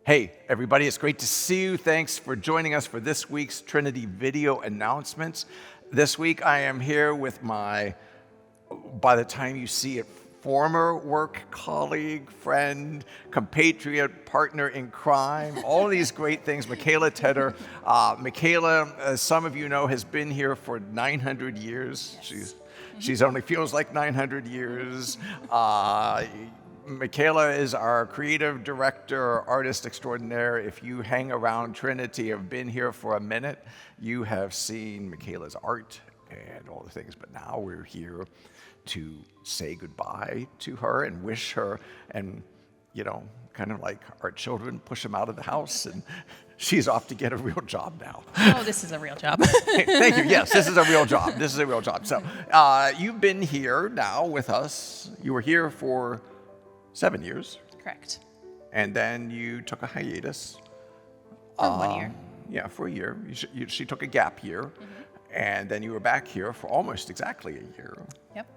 Hey, everybody, it's great to see you. Thanks for joining us for this week's Trinity video announcements. This week, I am here with my, by the time you see it, former work colleague, friend, compatriot, partner in crime, all these great things, Makayla Tedder. Makayla, as some of you know, has been here for 900 years. Yes. She's only feels like 900 years. Makayla is our creative director, artist extraordinaire. If you hang around Trinity, have been here for a minute, you have seen Makayla's art and all the things. But now we're here to say goodbye to her and wish her, and kind of like our children, push them out of the house, and she's off to get a real job now. Oh, this is a real job. Thank you. Yes, this is a real job. This is a real job. So you've been here now with us. You were here for 7 years. Correct. And then you took a hiatus. For 1 year. Yeah, for a year. She took a gap year. And then you were back here for almost exactly a year. Yep.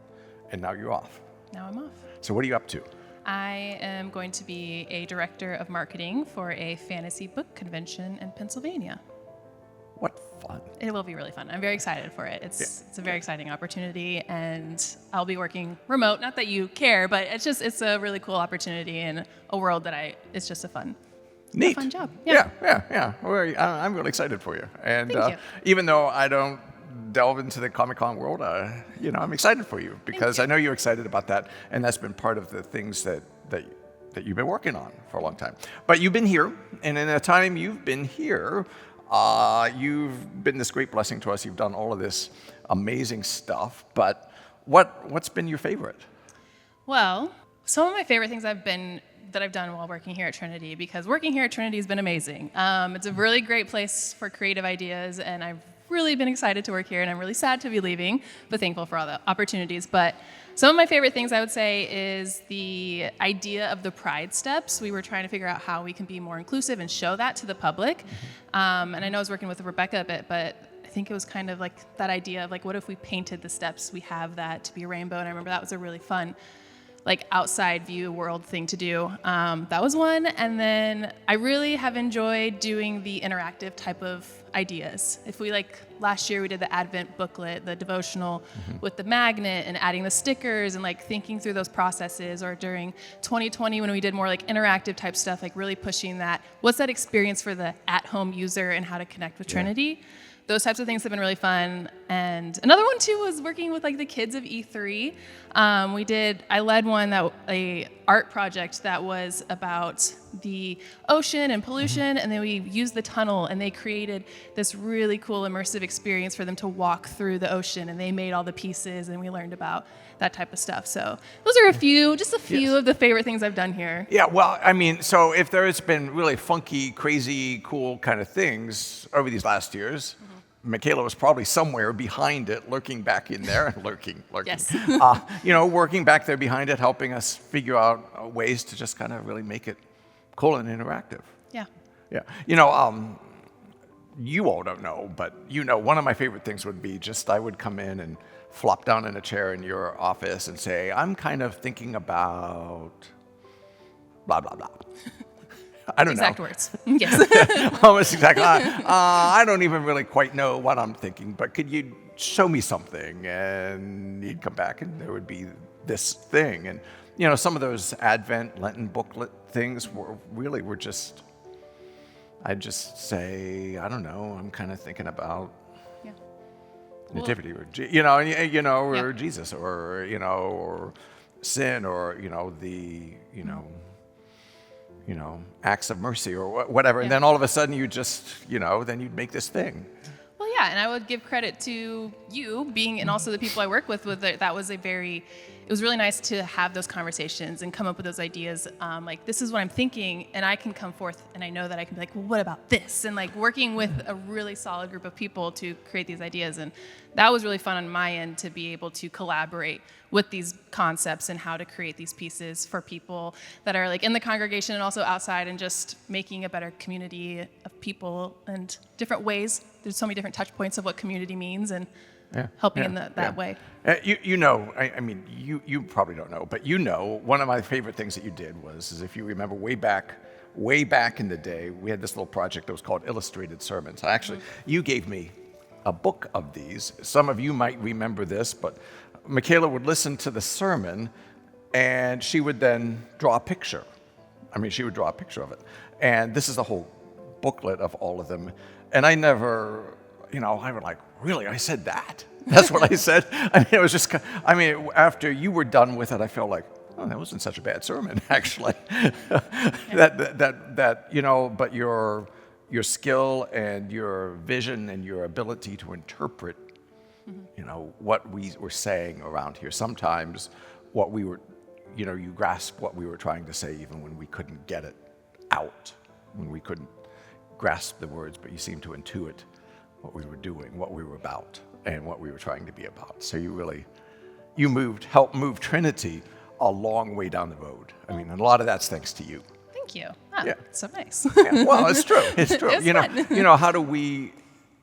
And now you're off. Now I'm off. So what are you up to? I am going to be a director of marketing for a fantasy book convention in Pennsylvania. What fun. It will be really fun. I'm very excited for it. It's a very exciting opportunity, and I'll be working remote. Not that you care, but it's a really cool opportunity in a world that it's just a fun job. Yeah. I'm really excited for you. And Thank you. Even though I don't delve into the Comic-Con world, I'm excited for you because I know you're excited about that, and that's been part of the things that you've been working on for a long time. But you've been here, and in the time you've been here, you've been this great blessing to us. You've done all of this amazing stuff. But what's been your favorite? Well, some of my favorite things that I've done while working here at Trinity, because working here at Trinity has been amazing. It's a really great place for creative ideas, and I've really been excited to work here, and I'm really sad to be leaving, but thankful for all the opportunities. But some of my favorite things I would say is the idea of the Pride Steps. We were trying to figure out how we can be more inclusive and show that to the public. And I know I was working with Rebecca a bit, but I think it was kind of like that idea of like, what if we painted the steps? We have that to be a rainbow, and I remember that was a really fun outside view world thing to do. That was one. And then I really have enjoyed doing the interactive type of ideas. If we last year we did the Advent booklet, the devotional with the magnet and adding the stickers and thinking through those processes, or during 2020 when we did more interactive type stuff, really pushing that, what's that experience for the at-home user and how to connect with Trinity. Those types of things have been really fun. And another one too was working with the kids of E3. I led a art project that was about the ocean and pollution, and then we used the tunnel, and they created this really cool immersive experience for them to walk through the ocean, and they made all the pieces, and we learned about that type of stuff. So those are just a few of the favorite things I've done here. Yeah, well, so if there's been really funky, crazy, cool kind of things over these last years, Makayla was probably somewhere behind it, lurking back in there, lurking. Yes. Working back there behind it, helping us figure out ways to just kind of really make it cool and interactive. Yeah. Yeah. You all don't know, but one of my favorite things would be I would come in and flop down in a chair in your office and say, I'm kind of thinking about blah, blah, blah. I don't know. Exact words. Yes. Almost exactly. I don't even really quite know what I'm thinking, but could you show me something? And you'd come back and there would be this thing. And, some of those Advent Lenten booklet things were just, I'd just say, I don't know, I'm kind of thinking about nativity, or Jesus, or sin, or, the, acts of mercy or whatever. And then all of a sudden you just, then you'd make this thing. Well, yeah, and I would give credit to you and also the people I work with that was it was really nice to have those conversations and come up with those ideas. This is what I'm thinking, and I can come forth and I know that I can be well, what about this? And working with a really solid group of people to create these ideas. And that was really fun on my end to be able to collaborate with these concepts and how to create these pieces for people that are in the congregation and also outside, and just making a better community of people and different ways. There's so many different touch points of what community means, and helping in that way. You probably don't know, but one of my favorite things that you did is if you remember way back way back in the day, we had this little project that was called Illustrated Sermons. Actually, you gave me a book of these. Some of you might remember this, but Makayla would listen to the sermon and she would then draw a picture. I mean, she would draw a picture of it. And this is a whole booklet of all of them. And I never, I was like, really? I said that? That's what I said? I mean, it was just, after you were done with it, I felt like, oh, that wasn't such a bad sermon, actually. But your skill and your vision and your ability to interpret, what we were saying around here. Sometimes what we were, you grasp what we were trying to say even when we couldn't get it out, when we couldn't grasp the words, but you seemed to intuit what we were doing, what we were about, and what we were trying to be about. So helped move Trinity a long way down the road. I mean, and a lot of that's thanks to you. Thank you. Oh, yeah. So nice. Yeah, well, it's true. It's true. It's fun. How do we,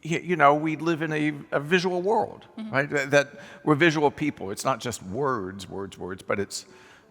we live in a visual world, right? That we're visual people. It's not just words, but it's,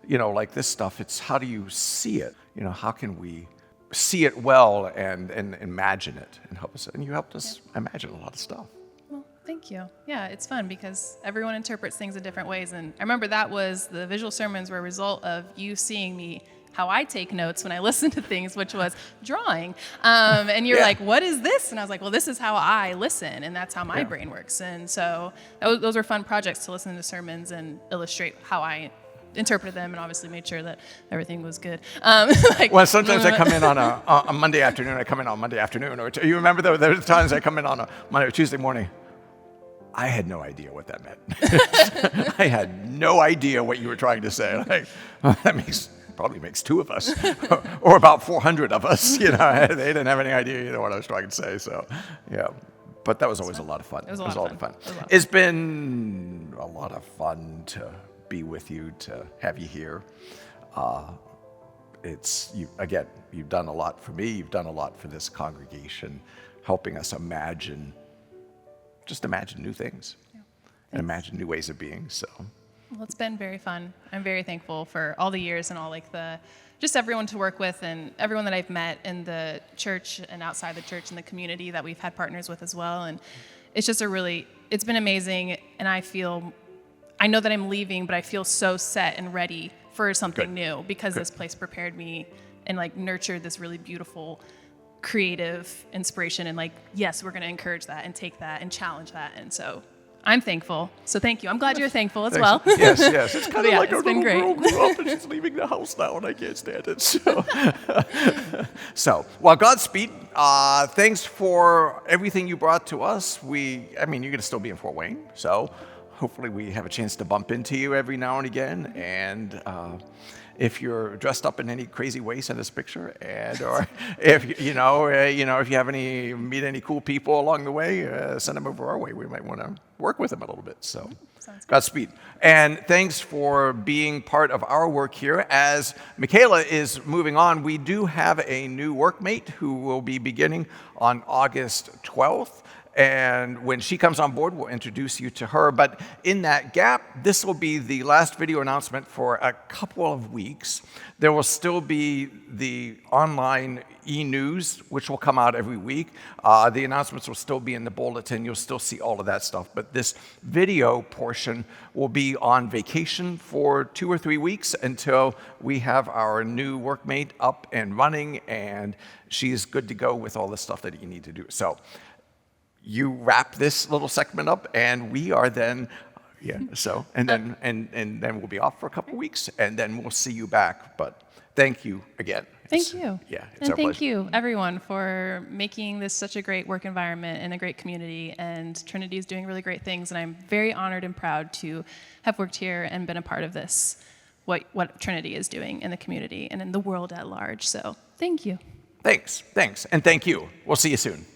like this stuff, it's how do you see it? How can we see it well and imagine it and help us? And you helped us imagine a lot of stuff. Well, thank you. Yeah, it's fun because everyone interprets things in different ways. And I remember that was the visual sermons were a result of you seeing me how I take notes when I listen to things, which was drawing. And you're like, what is this? And I was like, well, this is how I listen, and that's how my brain works. And so those were fun projects to listen to sermons and illustrate how I interpreted them, and obviously made sure that everything was good. Well, sometimes I come in on a Monday afternoon. Or you remember there's times I come in on a Monday or Tuesday morning. I had no idea what that meant. I had no idea what you were trying to say. Like, that probably makes two of us, or about 400 of us. They didn't have any idea what I was trying to say. So, yeah. But that was always a lot of fun. It was a lot of fun. It's been a lot of fun to be with you, to have you here. You've done a lot for me. You've done a lot for this congregation, helping us imagine new things and imagine new ways of being. So. Well, it's been very fun. I'm very thankful for all the years and all just everyone to work with and everyone that I've met in the church and outside the church and the community that we've had partners with as well. And it's just it's been amazing. And I know that I'm leaving, but I feel so set and ready for something new because this place prepared me and nurtured this really beautiful, creative inspiration. And yes, we're going to encourage that and take that and challenge that. And so I'm thankful. So thank you. I'm glad you're thankful as well. Yes. It's kind of like a little great. girl grew up and she's leaving the house now, and I can't stand it. So, Godspeed. Thanks for everything you brought to us. You're going to still be in Fort Wayne, so hopefully we have a chance to bump into you every now and again. And if you're dressed up in any crazy way, send us a picture. Or if you meet any cool people along the way, send them over our way. We might want to work with them a little bit. So, Godspeed. And thanks for being part of our work here. As Makayla is moving on, we do have a new workmate who will be beginning on August 12th. And when she comes on board, we'll introduce you to her. But in that gap, this will be the last video announcement for a couple of weeks. There will still be the online e-news, which will come out every week. The announcements will still be in the bulletin. You'll still see all of that stuff. But this video portion will be on vacation for 2 or 3 weeks until we have our new workmate up and running, and she's good to go with all the stuff that you need to do. So you wrap this little segment up, and we are then, and then we'll be off for a couple weeks, and then we'll see you back. But thank you again. Thank you. Yeah, it's and our thank pleasure. you, everyone, for making this such a great work environment and a great community. And Trinity is doing really great things, and I'm very honored and proud to have worked here and been a part of this, what Trinity is doing in the community and in the world at large. So thank you. Thanks, and thank you. We'll see you soon.